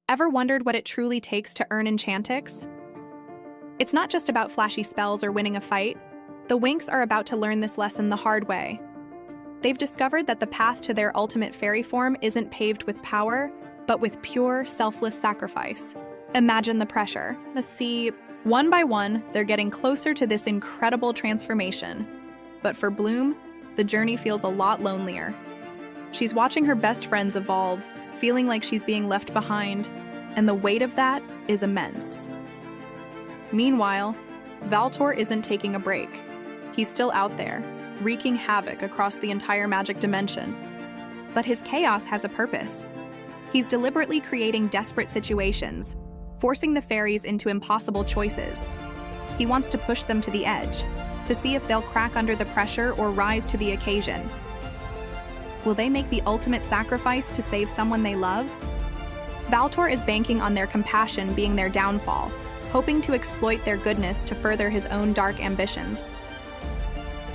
Ever wondered what it truly takes to earn Enchantix? It's not just about flashy spells or winning a fight. The Winx are about to learn this lesson the hard way. They've discovered that the path to their ultimate fairy form isn't paved with power, but with pure, selfless sacrifice. Imagine the pressure. See, one by one, they're getting closer to this incredible transformation. But for Bloom, the journey feels a lot lonelier. She's watching her best friends evolve, feeling like she's being left behind, and the weight of that is immense. Meanwhile, Valtor isn't taking a break. He's still out there, wreaking havoc across the entire magic dimension. But his chaos has a purpose. He's deliberately creating desperate situations, forcing the fairies into impossible choices. He wants to push them to the edge, to see if they'll crack under the pressure or rise to the occasion. Will they make the ultimate sacrifice to save someone they love? Valtor is banking on their compassion being their downfall, hoping to exploit their goodness to further his own dark ambitions.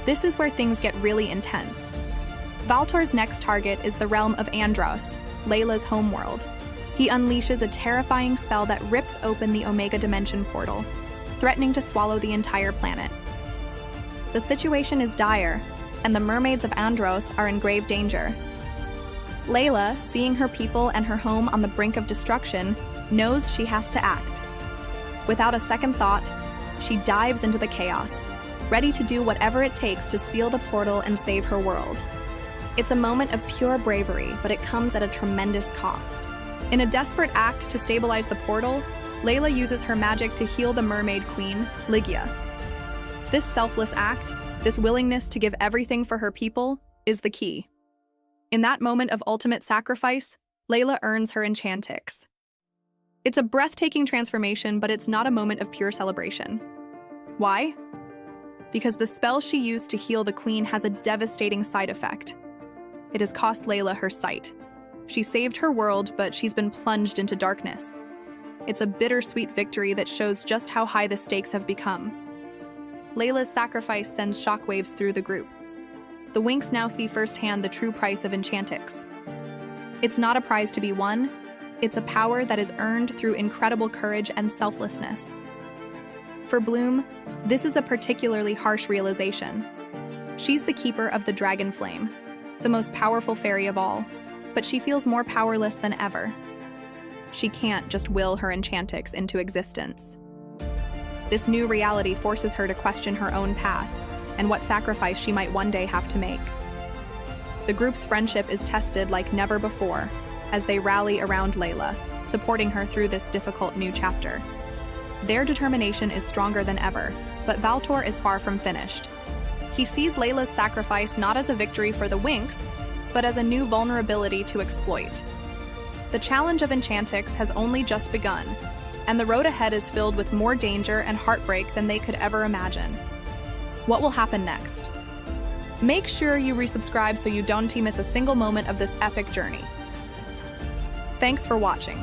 This is where things get really intense. Valtor's next target is the realm of Andros, Layla's homeworld. He unleashes a terrifying spell that rips open the Omega Dimension portal, threatening to swallow the entire planet. The situation is dire, and the mermaids of Andros are in grave danger. Layla, seeing her people and her home on the brink of destruction, knows she has to act. Without a second thought, she dives into the chaos, ready to do whatever it takes to seal the portal and save her world. It's a moment of pure bravery, but it comes at a tremendous cost. In a desperate act to stabilize the portal, Layla uses her magic to heal the mermaid queen, Ligia. This selfless act, this willingness to give everything for her people, is the key. In that moment of ultimate sacrifice, Layla earns her Enchantix. It's a breathtaking transformation, but it's not a moment of pure celebration. Why? Because the spell she used to heal the queen has a devastating side effect. It has cost Layla her sight. She saved her world, but she's been plunged into darkness. It's a bittersweet victory that shows just how high the stakes have become. Layla's sacrifice sends shockwaves through the group. The Winx now see firsthand the true price of Enchantix. It's not a prize to be won, it's a power that is earned through incredible courage and selflessness. For Bloom, this is a particularly harsh realization. She's the keeper of the dragon flame, the most powerful fairy of all, but she feels more powerless than ever. She can't just will her Enchantix into existence. This new reality forces her to question her own path and what sacrifice she might one day have to make. The group's friendship is tested like never before as they rally around Layla, supporting her through this difficult new chapter. Their determination is stronger than ever, but Valtor is far from finished. He sees Layla's sacrifice not as a victory for the Winx, but as a new vulnerability to exploit. The challenge of Enchantix has only just begun, and the road ahead is filled with more danger and heartbreak than they could ever imagine. What will happen next? Make sure you resubscribe so you don't miss a single moment of this epic journey. Thanks for watching.